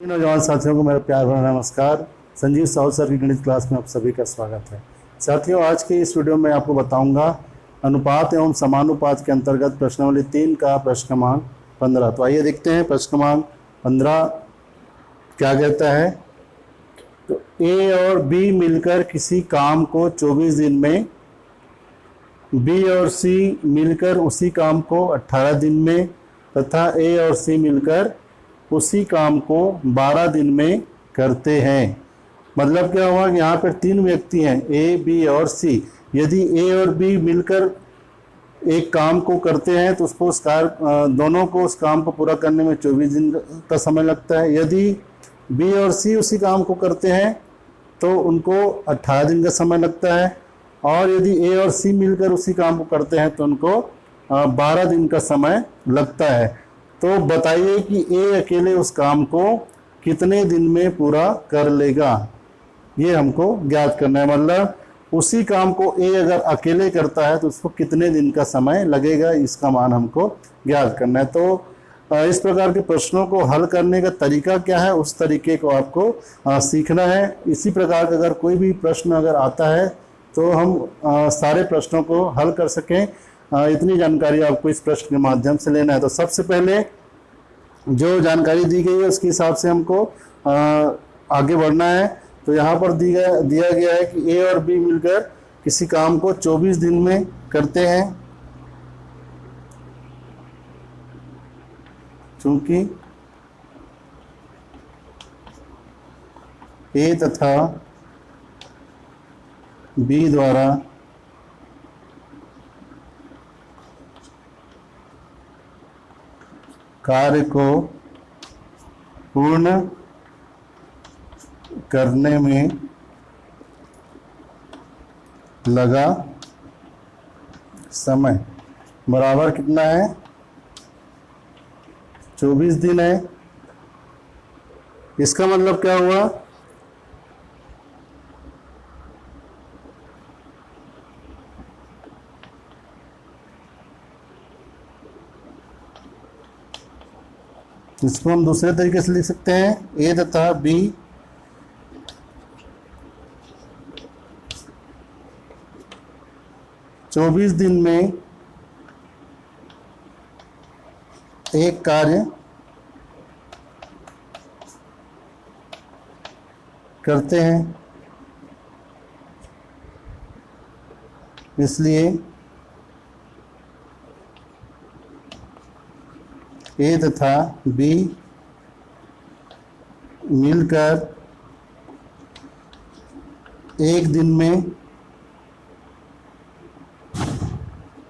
नौजवान साथियों को मेरा प्यार भरा नमस्कार। संजीव साहू सर की गणित क्लास में आप सभी का स्वागत है। साथियों, आज के इस वीडियो में आपको बताऊंगा अनुपात एवं समानुपात के अंतर्गत प्रश्नावली 3 का प्रश्न क्रमांक 15। तो आइए देखते हैं प्रश्न क्रमांक 15 क्या कहता है। तो ए और बी मिलकर किसी काम को 24 दिन में, बी और सी मिलकर उसी काम को 18 दिन में तथा ए और सी मिलकर उसी काम को 12 दिन में करते हैं। मतलब क्या हुआ कि यहाँ पर 3 व्यक्ति हैं, ए बी और सी। यदि ए और बी मिलकर एक काम को करते हैं तो उसको दोनों को उस काम को पूरा करने में 24 दिन का समय लगता है। यदि बी और सी उसी काम को करते हैं तो उनको 18 दिन का समय लगता है। और यदि ए और सी मिलकर उसी काम को करते हैं तो उनको 12 दिन का समय लगता है। तो बताइए कि ए अकेले उस काम को कितने दिन में पूरा कर लेगा, ये हमको ज्ञात करना है। मतलब उसी काम को ए अगर अकेले करता है तो उसको कितने दिन का समय लगेगा, इसका मान हमको ज्ञात करना है। तो इस प्रकार के प्रश्नों को हल करने का तरीका क्या है, उस तरीके को आपको सीखना है। इसी प्रकार का अगर कोई भी प्रश्न अगर आता है तो हम सारे प्रश्नों को हल कर सकें, इतनी जानकारी आपको इस प्रश्न के माध्यम से लेना है। तो सबसे पहले जो जानकारी दी गई है उसके हिसाब से हमको आगे बढ़ना है। तो यहाँ पर दिया गया है कि ए और बी मिलकर किसी काम को 24 दिन में करते हैं। चूंकि ए तथा बी द्वारा कार्य को पूर्ण करने में लगा समय बराबर कितना है, 24 दिन है। इसका मतलब क्या हुआ, इसको हम दूसरे तरीके से लिख सकते हैं, ए तथा बी चौबीस दिन में एक कार्य करते हैं, इसलिए ए तथा बी मिलकर एक दिन में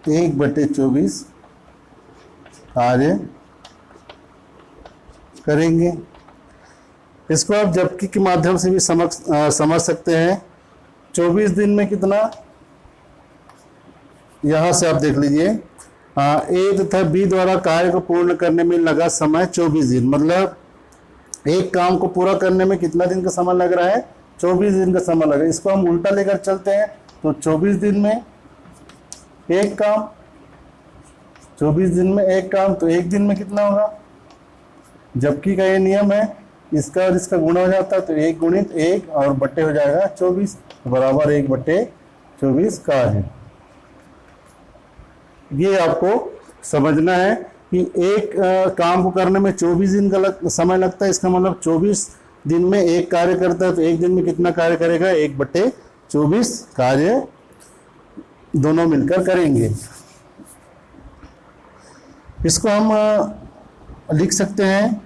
1/24 कार्य करेंगे। इसको आप जबकि के माध्यम से भी समझ सकते हैं। 24 दिन में कितना, यहां से आप देख लीजिए, ए तथा बी द्वारा कार्य को पूर्ण करने में लगा समय 24 दिन। मतलब एक काम को पूरा करने में कितना दिन का समय लग रहा है, 24 दिन का समय लग रहा है। इसको हम उल्टा लेकर चलते हैं तो 24 दिन में एक काम, 24 दिन में एक काम, तो एक दिन में कितना होगा, जबकि का ये नियम है, इसका और इसका गुणा हो जाता है तो 1 गुणित 1 और बट्टे हो जाएगा 24 बराबर 1/24 कार्य। ये आपको समझना है कि एक काम को करने में 24 दिन का समय लगता है। इसका मतलब 24 दिन में एक कार्य करता है तो एक दिन में कितना कार्य करेगा, 1/24 कार्य दोनों मिलकर करेंगे। इसको हम लिख सकते हैं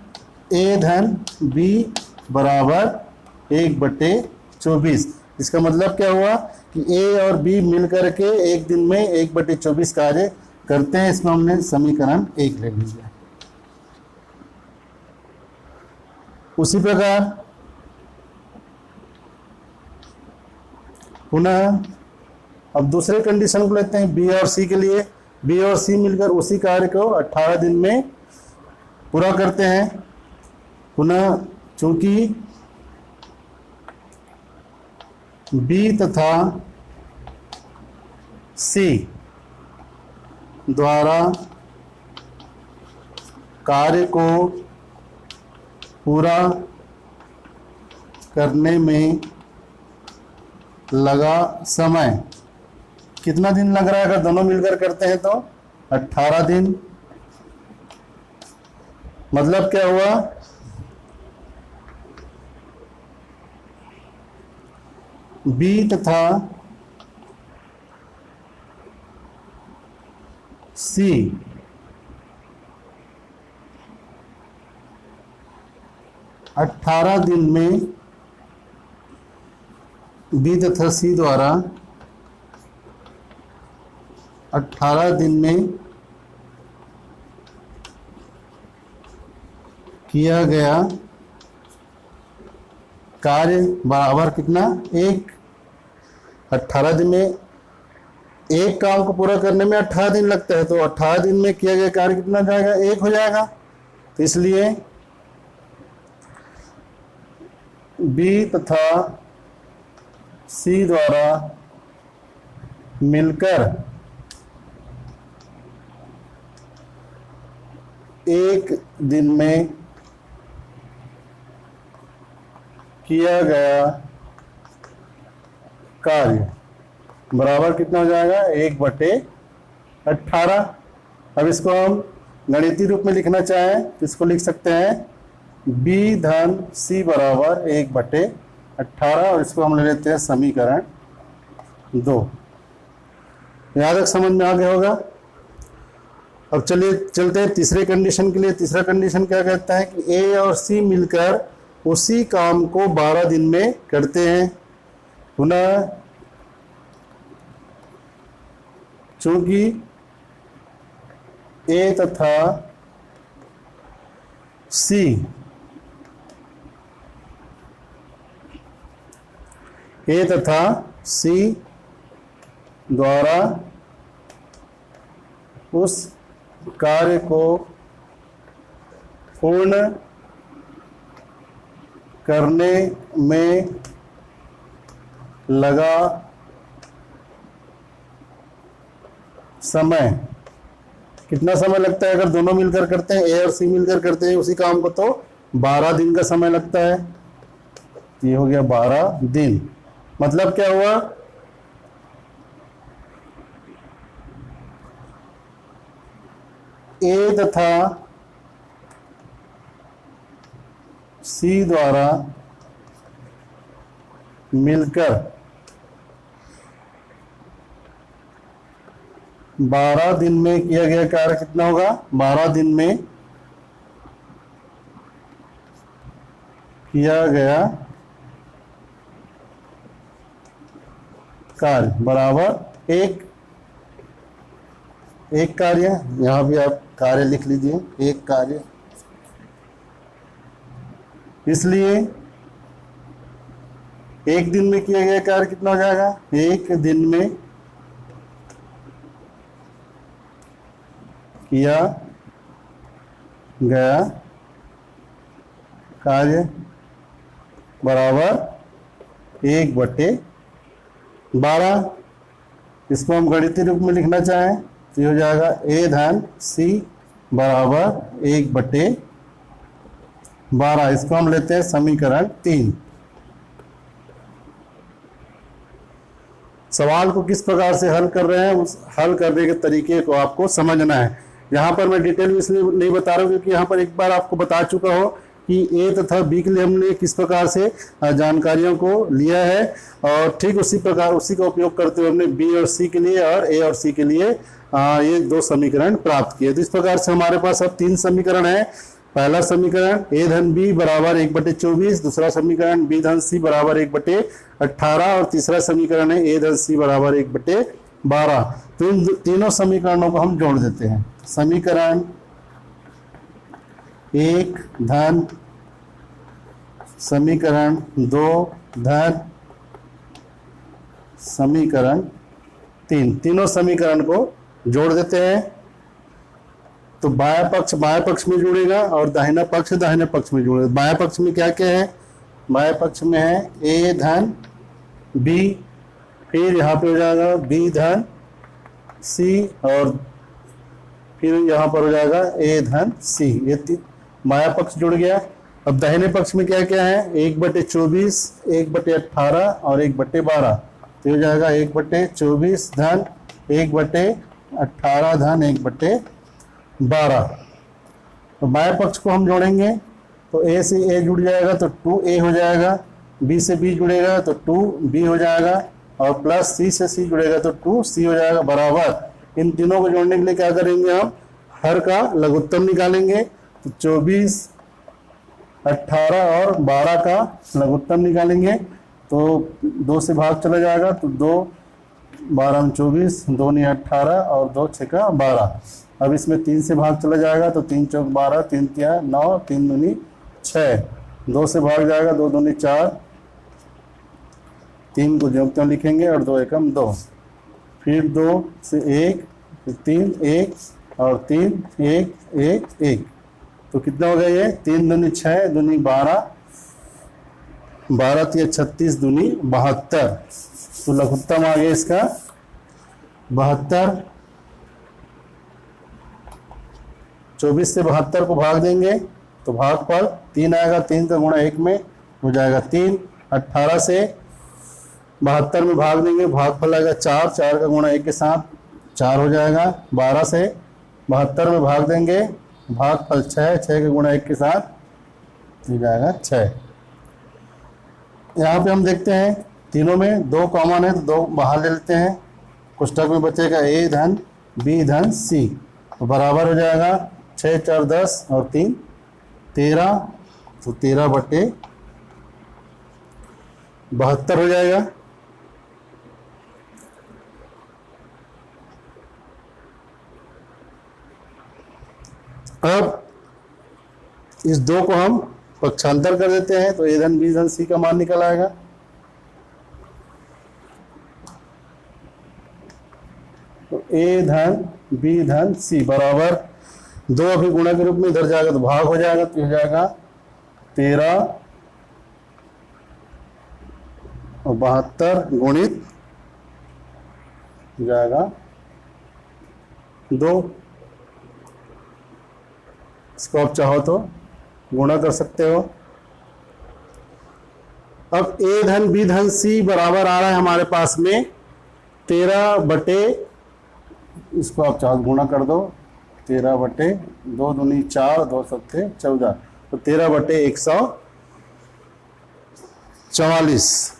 ए धन बी बराबर 1/24। इसका मतलब क्या हुआ कि ए और बी मिलकर के एक दिन में 1/24 कार्य करते हैं। इसमें हमने समीकरण 1 ले लिया। उसी प्रकार पुनः अब दूसरे कंडीशन को लेते हैं बी और सी के लिए। बी और सी मिलकर उसी कार्य को 18 दिन में पूरा करते हैं। पुनः चूंकि बी तथा सी द्वारा कार्य को पूरा करने में लगा समय, कितना दिन लग रहा है? अगर दोनों मिलकर करते हैं तो 18 दिन। मतलब क्या हुआ? बी तथा सी 18 दिन में, बी तथा सी द्वारा 18 दिन में किया गया कार्य बराबर कितना? 1। 18 दिन में, एक काम को पूरा करने में 18 दिन लगता है, तो 18 दिन में किया गया कार्य कितना जाएगा? 1 हो जाएगा। तो इसलिए बी तथा सी द्वारा मिलकर 1 दिन में किया गया कार्य बराबर कितना हो जाएगा? 1/18। अब इसको हम गणितीय रूप में लिखना चाहें तो इसको लिख सकते हैं b धन c बराबर 1/18, और इसको हम ले लेते हैं समीकरण 2। यहाँ तक समझ में आ गया होगा। अब चलिए चलते हैं तीसरे कंडीशन के लिए। तीसरा कंडीशन क्या कहता है कि a और c मिलकर उसी काम को 12 दिन में करते हैं। पुनः चूंकि a तथा c द्वारा उस कार्य को पूर्ण करने में लगा समय, कितना समय लगता है? अगर दोनों मिलकर करते हैं, ए और सी मिलकर करते हैं उसी काम को, तो 12 दिन का समय लगता है। ये हो गया 12 दिन। मतलब क्या हुआ? ए तथा सी द्वारा मिलकर 12 दिन में किया गया कार्य कितना होगा? 12 दिन में किया गया कार्य बराबर 1 कार्य। यहां भी आप कार्य लिख लीजिए, 1 कार्य। इसलिए 1 दिन में किया गया कार्य कितना हो जाएगा? 1 दिन में किया गया कार्य बराबर 1/12। इसको हम गणितीय रूप में लिखना चाहें तो ये हो जाएगा a धन c बराबर 1/12। इसको हम लेते हैं समीकरण 3। सवाल को किस प्रकार से हल कर रहे हैं, उस हल करने के तरीके को आपको समझना है। यहाँ पर मैं डिटेल में इसलिए नहीं बता रहा हूँ क्योंकि यहाँ पर एक बार आपको बता चुका हो कि ए तथा बी के लिए हमने किस प्रकार से जानकारियों को लिया है, और ठीक उसी प्रकार उसी का उपयोग करते हुए हमने बी और सी के लिए और ए और सी के लिए ये 2 समीकरण प्राप्त किए। तो इस प्रकार से हमारे पास अब 3 समीकरण है। पहला समीकरण a धन b बराबर 1/24, दूसरा समीकरण b धन c बराबर 1/18, और तीसरा समीकरण है a धन c बराबर 1/12। तो इन तीनों समीकरणों को हम जोड़ देते हैं। समीकरण 1 धन समीकरण 2 धन समीकरण 3, तीनों समीकरण को जोड़ देते हैं। तो बायां पक्ष में जुड़ेगा और दाहिना पक्ष दाहिने पक्ष में जुड़ेगा। बायां पक्ष में क्या क्या है? बाएं पक्ष में है a धन b, फिर यहाँ पे हो जाएगा b धन c, और फिर यहाँ पर हो जाएगा a धन c। ये बायां पक्ष जुड़ गया। अब दाहिने पक्ष में क्या क्या है, 1/24, 1/18 और 1/12। तो हो जाएगा 1/24 धन 1/18 धन 1/12। तो बाएं पक्ष को हम जोड़ेंगे तो a से a जुड़ जाएगा तो 2a हो जाएगा, b से b जुड़ेगा तो 2b हो जाएगा, और प्लस c से c जुड़ेगा तो 2c हो जाएगा, बराबर। इन तीनों को जोड़ने के लिए क्या करेंगे, हम हर का लघुत्तम निकालेंगे। तो 24, 18 और 12 का लघुत्तम निकालेंगे तो 2 से भाग चला जाएगा, तो 2 12 24, 2 नहीं 18 और 2 6 12। अब इसमें 3 से भाग चला जाएगा तो 3 चौक 12, 3 तिया 9, 3 दूनी 6, 2 से भाग जाएगा, 2 दूनी 4, 3 को जोड़ते लिखेंगे और 2 एकम 2, फिर 2 से 1, फिर 3 1 और 3 1 1 1। तो कितना हो गया ये, 3 दूनी 6, दूनी 12, 12 तिया 36, दूनी 72। तो लघुत्तम आ गया इसका 72। 24 से 72 को भाग देंगे तो भागफल 3 आएगा, 3 का गुणा 1 में हो जाएगा 3। 18 से 72 में भाग देंगे, भागफल आएगा 4, 4 का गुणा 1 के साथ 4 हो जाएगा। 12 से 72 में भाग देंगे, भागफल 6, 6 के गुणा 1 के साथ हो जाएगा 6। यहाँ पे हम देखते हैं तीनों में 2 कॉमन है तो 2 बाहर ले लेते हैं। कोष्ठक में बचेगा a धन b धन c, तो बराबर हो जाएगा 6 4 10 और 3 13, तो 13/72 हो जाएगा। अब इस 2 को हम पक्षांतर कर देते हैं तो a धन b धन c का मान निकल आएगा। तो a धन b धन c बराबर 2 अभी गुणा के रूप में इधर जाएगा तो भाग हो जाएगा, तो हो जाएगा 13 और 72 गुणित जाएगा 2। इसको आप चाहो तो गुणा कर सकते हो। अब a धन b धन c बराबर आ रहा है हमारे पास में 13/, इसको आप चाहो गुणा कर दो, 13/2 दूनी 4, 2 सत्ते 14, तो 13/144।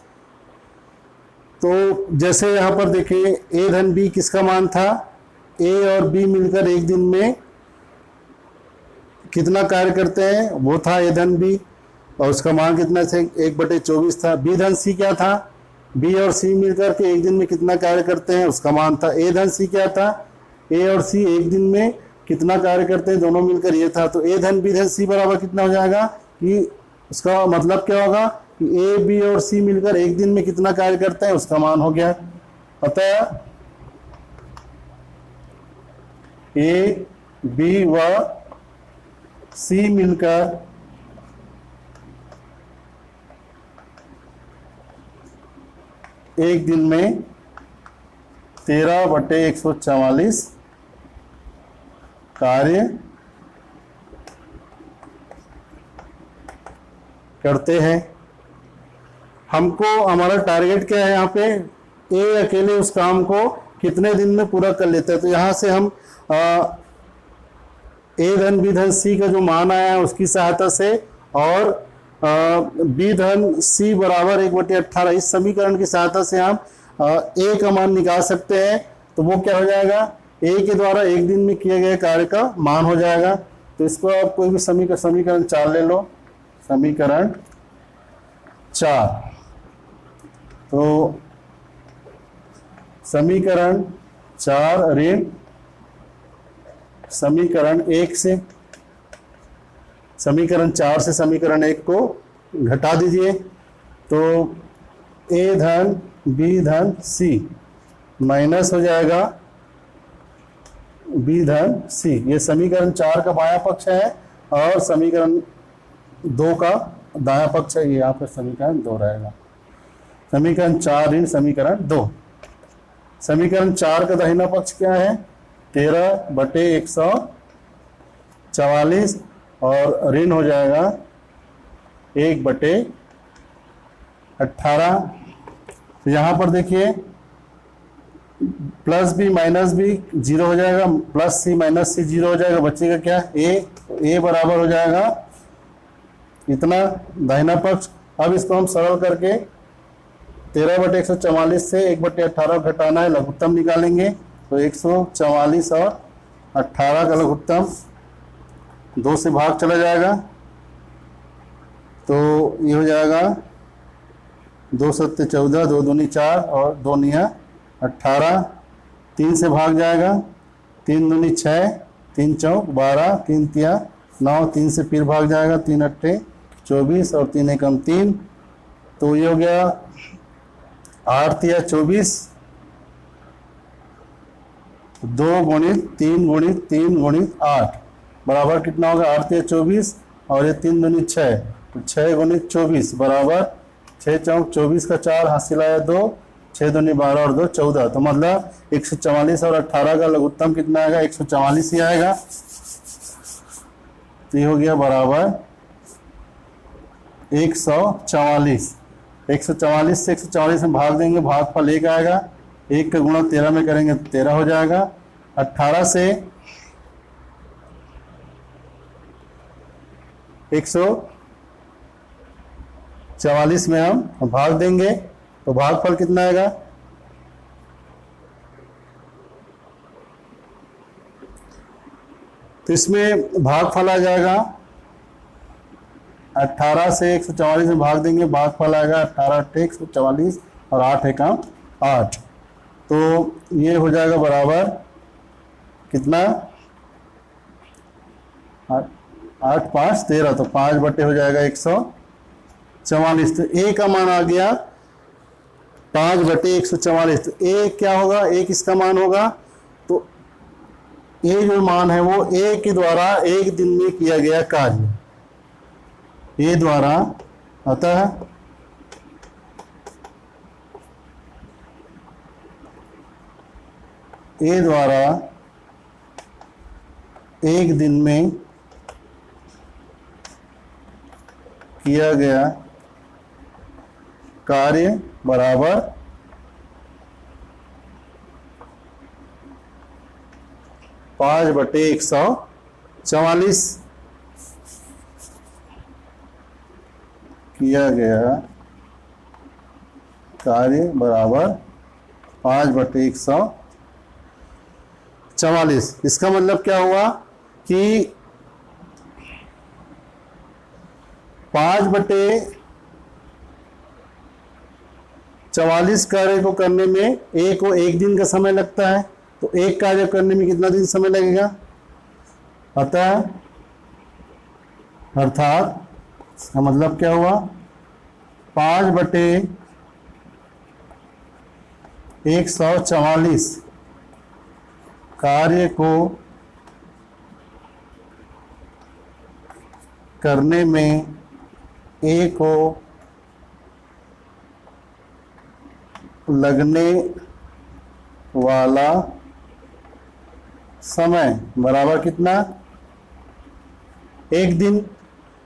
तो जैसे यहाँ पर देखिए a धन b किसका मान था, a और b मिलकर एक दिन में कितना कार्य करते हैं, वो था a धन b और उसका मान कितना थे 1/24 था। b धन c क्या था, b और c मिलकर के एक दिन में कितना कार्य करते हैं, उसका मान था। a धन c क्या था, a और c एक दिन में कितना कार्य करते हैं, दोनों मिलकर ये था। तो a धन b धन c बराबर कितना हो जाएगा, कि उसका मतलब क्या होगा कि a b और c मिलकर एक दिन में कितना कार्य करते हैं, उसका मान हो गया। अतः a b व c मिलकर एक दिन में 13/144 कार्य करते हैं। हमको हमारा टारगेट क्या है, यहाँ पे ए अकेले उस काम को कितने दिन में पूरा कर लेता है। तो यहाँ से हम ए धन बी धन सी का जो मान आया है उसकी सहायता से और बी धन सी बराबर 1/18 इस समीकरण की सहायता से हम ए का मान निकाल सकते हैं। तो वो क्या हो जाएगा, ए के द्वारा एक दिन में किए गए कार्य का मान हो जाएगा। तो इसको आप कोई भी समीकरण 4 ले लो, समीकरण 4। तो समीकरण 4 ऋण समीकरण 1 से, समीकरण 4 से समीकरण 1 को घटा दीजिए। तो ए धन बी धन सी माइनस हो जाएगा बी धन सी। ये समीकरण 4 का बायां पक्ष है और समीकरण 2 का दायां पक्ष है। ये यहाँ पर समीकरण 2 रहेगा। समीकरण 4 ऋण समीकरण 2। समीकरण 4 का दाहिना पक्ष क्या है, 13/144 और ऋण हो जाएगा 1/18। तो यहाँ पर देखिए plus B minus B zero हो जाएगा, plus C minus C zero हो जाएगा, बचेगा क्या ए बराबर हो जाएगा इतना दाहिना पक्ष। अब इसको हम सरल करके 13/144 से 1/18 घटाना है, लघुत्तम निकालेंगे। तो 144 और 18 का लघुत्तम 2 से भाग चला जाएगा, तो ये हो जाएगा 2 सत्ते 14, 2 दूनी 4 और 2 निया 18। 3 से भाग जाएगा, 3 दूनी 6, 3 चौक 12, 3 तिया 9, 3 से फिर भाग जाएगा, 3 अट्ठे 24 और 3 एकम 3। तो ये हो गया 8 तिया 24, 2 गुणित 3 गुणित 3 गुणित 8 बराबर कितना होगा 8 तिया 24 और ये 3 दूनी 6, तो 6 गुणित 24 बराबर 6 चौक 24 का 4 हासिल आया 2, 6 दूनी 12 और 2 14। तो मतलब 144 और 18 का लघुत्तम कितना आएगा 144 ही आएगा। तो ये हो गया बराबर 144। 144 से 144 में भाग देंगे, भागफल 1 आएगा, 1 का गुणा 13 में करेंगे तो 13 हो जाएगा। 18 से 144 में हम भाग देंगे तो भागफल कितना आएगा तो इसमें भागफल आ जाएगा 18 से 144 में भाग देंगे, भागफल आएगा 18 अट्ठे 144 और 8 एकम 8। तो ये हो जाएगा बराबर कितना 8 5 13, तो 5 बटे हो जाएगा 144। तो ए का मान आ गया 5/144। तो ए क्या होगा, ए किसका मान होगा, तो ए जो मान है वो ए के द्वारा एक दिन में किया गया कार्य, ए द्वारा, अतः ए द्वारा एक दिन में किया गया कार्य बराबर 5/144 किया गया कार्य बराबर 5/144। इसका मतलब क्या हुआ कि 5/44 कार्य को करने में ए को 1 दिन का समय लगता है, तो एक कार्य करने में कितना दिन समय लगेगा, अर्थात इसका मतलब क्या हुआ 5/144 कार्य को करने में ए को लगने वाला समय बराबर कितना 1 दिन।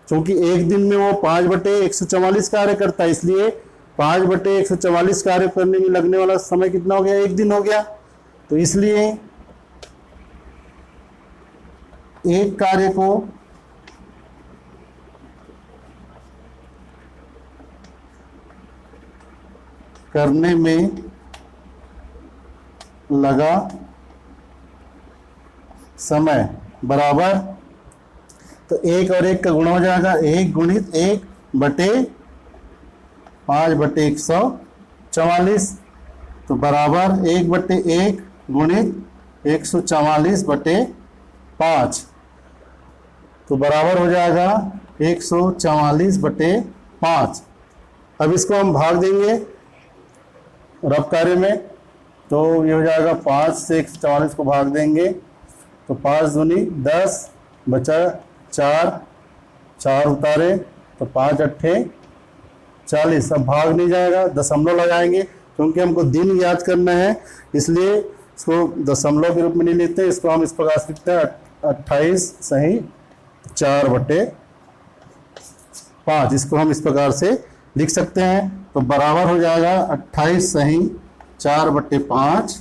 क्योंकि 1 दिन में वो 5/144 कार्य करता है, इसलिए 5/144 कार्य करने में लगने वाला समय कितना हो गया 1 दिन हो गया। तो इसलिए एक कार्य को करने में लगा समय बराबर, तो 1 और 1 का गुणा हो जाएगा 1 गुणित 1 बटे 5/144, तो बराबर 1/1 गुणित 144/5, तो बराबर हो जाएगा 144/5। अब इसको हम भाग देंगे रफ कार्य में, तो ये हो जाएगा 5 से 144 को भाग देंगे तो 5 दूनी 10, बचा 4 उतारे तो 5 अट्ठे 40। अब भाग नहीं जाएगा, दशमलव लगाएंगे क्योंकि हमको दिन याद करना है, इसलिए इसको दशमलव के रूप में नहीं लेते, इसको हम इस प्रकार से लिखते हैं 28 सही 4/, 5, इसको हम इस प्रकार से लिख सकते हैं। तो बराबर हो जाएगा 28 सही 4/5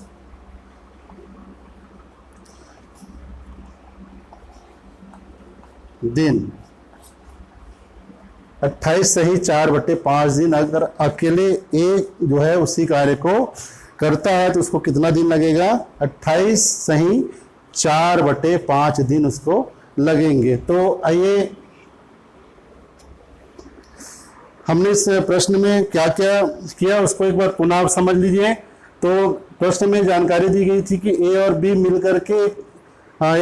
दिन। 28 सही 4/5 दिन अगर अकेले एक जो है उसी कार्य को करता है तो उसको कितना दिन लगेगा? 28 सही 4/5 दिन उसको लगेंगे। तो आइए हमने इस प्रश्न में क्या क्या किया उसको एक बार पुनः आप समझ लीजिए। तो प्रश्न में जानकारी दी गई थी कि ए और बी मिलकर के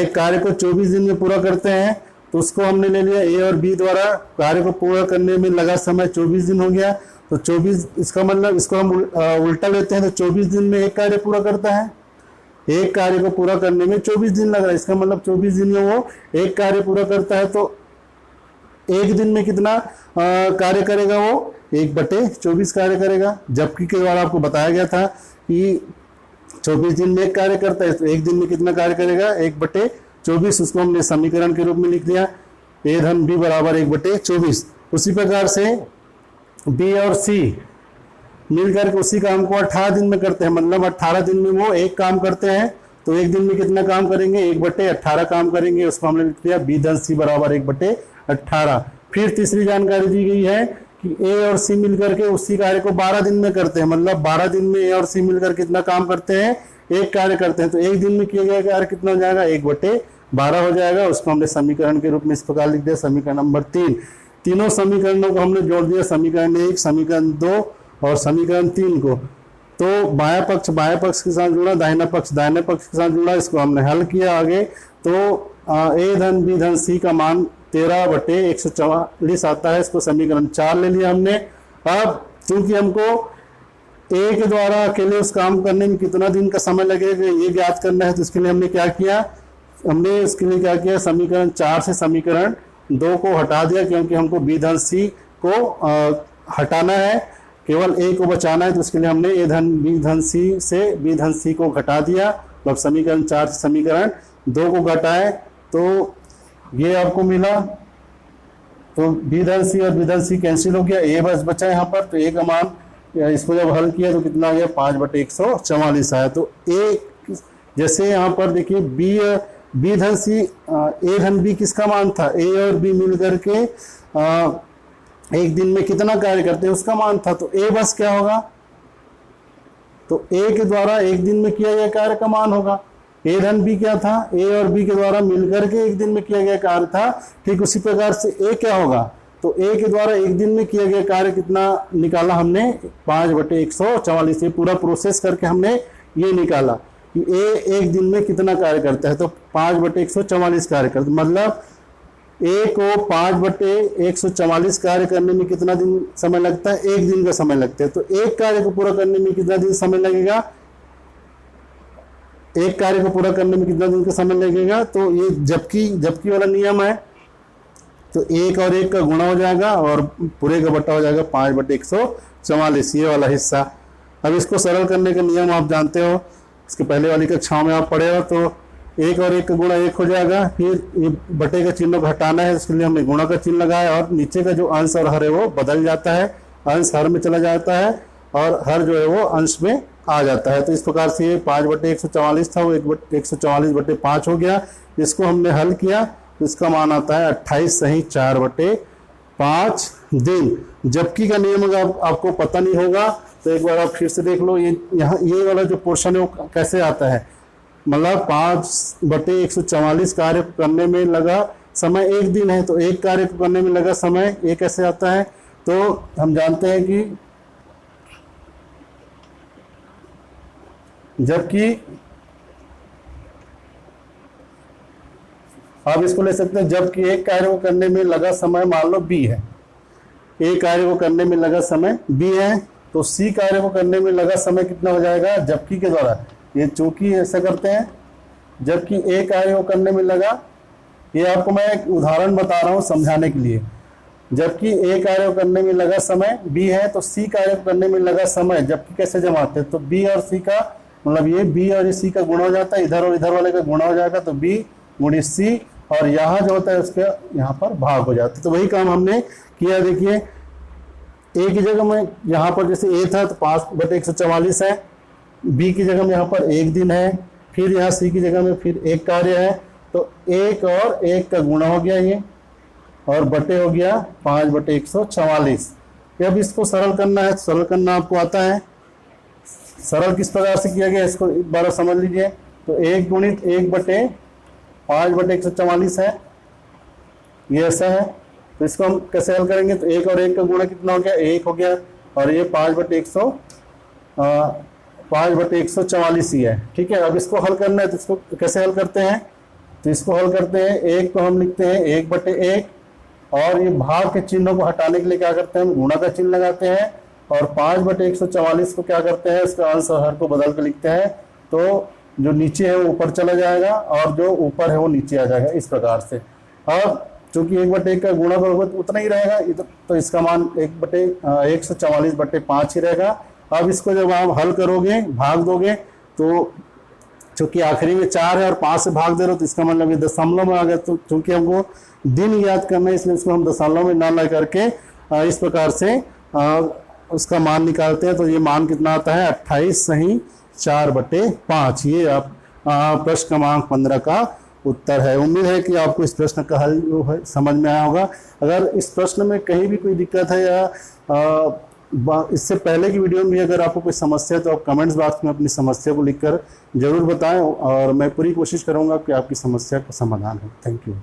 एक कार्य को 24 दिन में पूरा करते हैं। तो उसको हमने ले लिया, ए और बी द्वारा कार्य को पूरा करने में लगा समय 24 दिन हो गया। तो 24, इसका मतलब इसको हम उल्टा लेते हैं तो 24 दिन में एक कार्य पूरा करता है। एक कार्य को पूरा करने में 24 दिन लग रहा है, इसका मतलब 24 दिन में वो एक कार्य पूरा करता है। तो एक दिन में कितना कार्य करेगा? वो 1/24 कार्य करेगा। जबकि के द्वारा आपको बताया गया था कि 24 दिन में एक कार्य करता है, तो एक दिन में कितना कार्य करेगा? 1/24। उसको हमने समीकरण के रूप में लिख दिया, ए धन बी बराबर 1/24। उसी प्रकार से बी और सी मिलकर के उसी काम को 18 दिन में करते हैं, मतलब 18 दिन में वो एक काम करते हैं। तो एक दिन में कितना काम करेंगे? 1/18 काम करेंगे। उसको हमने लिख दिया बी धन सी बराबर 1/18। फिर तीसरी जानकारी दी गई है कि ए और सी मिलकर के उसी कार्य को 12 दिन में करते हैं, मतलब 12 दिन में ए और सी मिलकर कितना काम करते हैं? एक कार्य करते हैं। तो एक दिन में किया गया कार्य कितना हो जाएगा? 1/12 हो जाएगा। उसको हमने समीकरण के रूप में इस प्रकार लिख दिया, समीकरण नंबर 3। तीनों समीकरणों को हमने जोड़ दिया, समीकरण 1, समीकरण 2 और समीकरण 3 को। तो बायां पक्ष के साथ जुड़ा, दाहिना पक्ष दाहिने पक्ष के साथ जुड़ा। इसको हमने हल किया आगे। तो ए धन बी धन सी का मान 13/144 आता है। इसको समीकरण 4 ले लिया हमने। अब चूंकि हमको ए के द्वारा अकेले उस काम करने में कितना दिन का समय लगेगा ये ज्ञात करना है, तो इसके लिए हमने क्या किया? हमने इसके लिए क्या किया? समीकरण 4 से समीकरण 2 को हटा दिया, क्योंकि हमको बी धन सी को हटाना है, केवल ए को बचाना है। तो इसके लिए हमने ए धन बी धन सी से बी धन सी को घटा दिया। मतलब समीकरण 4 से समीकरण 2 को घटाए तो ये आपको मिला। तो बी धन सी और बी धन सी कैंसिल हो गया, ए बस बचा यहाँ पर। तो ए का मान इसको जब हल किया तो कितना आ गया? 5/144 आया। तो ए जैसे यहाँ पर देखिए बी धन सी ए धन बी किसका मान था? ए और बी मिल करके एक दिन में कितना कार्य करते हैं उसका मान था। तो ए बस क्या होगा? तो ए के द्वारा एक दिन में किया गया कार्य का मान होगा। ए धन बी क्या था? ए और बी के द्वारा मिलकर के एक दिन में किया गया कार्य था। ठीक उसी प्रकार से ए क्या होगा? तो ए के द्वारा एक दिन में किया गया कार्य कितना निकाला हमने? 5/144। ये पूरा प्रोसेस करके हमने ये निकाला कि ए एक दिन में कितना कार्य करता है। तो 5/144 कार्य करता है, मतलब ए को 5/144 कार्य करने में कितना दिन समय लगता है? एक दिन का समय लगता है। तो एक कार्य को पूरा करने में कितना दिन समय लगेगा? एक कार्य को पूरा करने में कितना दिन का समय लगेगा? तो ये जबकि वाला नियम है। तो एक और एक का गुणा हो जाएगा और पूरे का बटा हो जाएगा 5/144, ये वाला हिस्सा। अब इसको सरल करने का नियम आप जानते हो, इसके पहले वाली कक्षाओं में आप पढ़े हो। तो एक और एक का गुणा 1 हो जाएगा। फिर ये बटे का चिन्ह को हटाना है, इसके लिए हमने गुणा का चिन्ह लगाया और नीचे का जो अंश और हर है वो बदल जाता है। अंश हर में चला जाता है और हर जो है वो अंश में आ जाता है। तो इस प्रकार से ये 5/144 था, वो 144/5 हो गया। इसको हमने हल किया तो इसका मान आता है 28 सही 4/5 दिन। जबकि का नियम अगर आपको पता नहीं होगा तो एक बार आप फिर से देख लो। ये वाला जो पोर्शन है वो कैसे आता है? मतलब 5/144 कार्य करने में लगा समय एक दिन है, तो एक कार्य को करने में लगा समय ये कैसे आता है? तो हम जानते हैं कि जबकि आप इसको ले सकते हैं, जबकि एक कार्य को करने में लगा समय मान लो बी है, ए कार्य को करने में लगा समय बी है, तो सी कार्य को करने में लगा समय कितना हो जाएगा? जबकि के द्वारा ये चूंकि ऐसा करते हैं, जबकि ए कार्य को करने में लगा, ये आपको मैं एक उदाहरण बता रहा हूँ समझाने के लिए। जबकि ए कार्य को करने में लगा समय बी है, तो सी कार्य को करने में लगा समय जबकि कैसे जमाते हैं? तो बी और सी का मतलब ये बी और सी का गुणा हो जाता है, इधर और इधर वाले का गुणा हो जाएगा, तो बी गुणित सी, और यहाँ जो होता है उसके यहाँ पर भाग हो जाता है। तो वही काम हमने किया। देखिए ए की जगह में यहाँ पर जैसे ए था तो 5/144 है, बी की जगह में यहाँ पर 1 दिन है, फिर यहाँ सी की जगह में फिर 1 कार्य है, तो 1 और 1 का गुणा हो गया ये, और बटे हो गया 5/144। अब इसको सरल करना है, सरल करना आपको आता है। सरल किस प्रकार से किया गया इसको एक बार समझ लीजिए। तो 1 गुणित 1/5/144 है, ये ऐसा है। तो इसको हम कैसे हल करेंगे, तो 1 और 1 का गुणा कितना हो गया, 1 हो गया, और ये 5/144 ही है। ठीक है, अब इसको हल करना है, तो इसको कैसे हल करते हैं, तो इसको हल करते हैं, 1 को हम लिखते हैं 1/1, और ये भाग के चिन्हों को हटाने के लिए क्या करते हैं, हम गुणा का चिन्ह लगाते हैं, और 5/144 को क्या करते हैं, इसका अंश और हर को बदल के लिखते हैं, तो जो नीचे है वो ऊपर चला जाएगा और जो ऊपर है वो नीचे आ जाएगा, इस प्रकार से। अब चूंकि 1/1 का गुणा करोगे तो उतना ही रहेगा, तो इसका मान 1/144/5 ही रहेगा। अब इसको जब आप हल करोगे, भाग दोगे, तो चूंकि आखिरी में 4 है और 5 से भाग दे रहे हो, तो इसका मतलब ये दशमलव में आ गया। तो चूंकि हमको दिन याद करना है, इसलिए इसको हम दशमलव में ना ला करके इस प्रकार से उसका मान निकालते हैं। तो ये मान कितना आता है, 28 सही 4/5। ये आप प्रश्न क्रमांक 15 का उत्तर है। उम्मीद है कि आपको इस प्रश्न का हल जो है समझ में आया होगा। अगर इस प्रश्न में कहीं भी कोई दिक्कत है या इससे पहले की वीडियो में भी अगर आपको कोई समस्या है, तो आप कमेंट्स बॉक्स में अपनी समस्या को लिखकर जरूर बताएं, और मैं पूरी कोशिश करूंगा कि आपकी समस्या का समाधान हो। Thank you.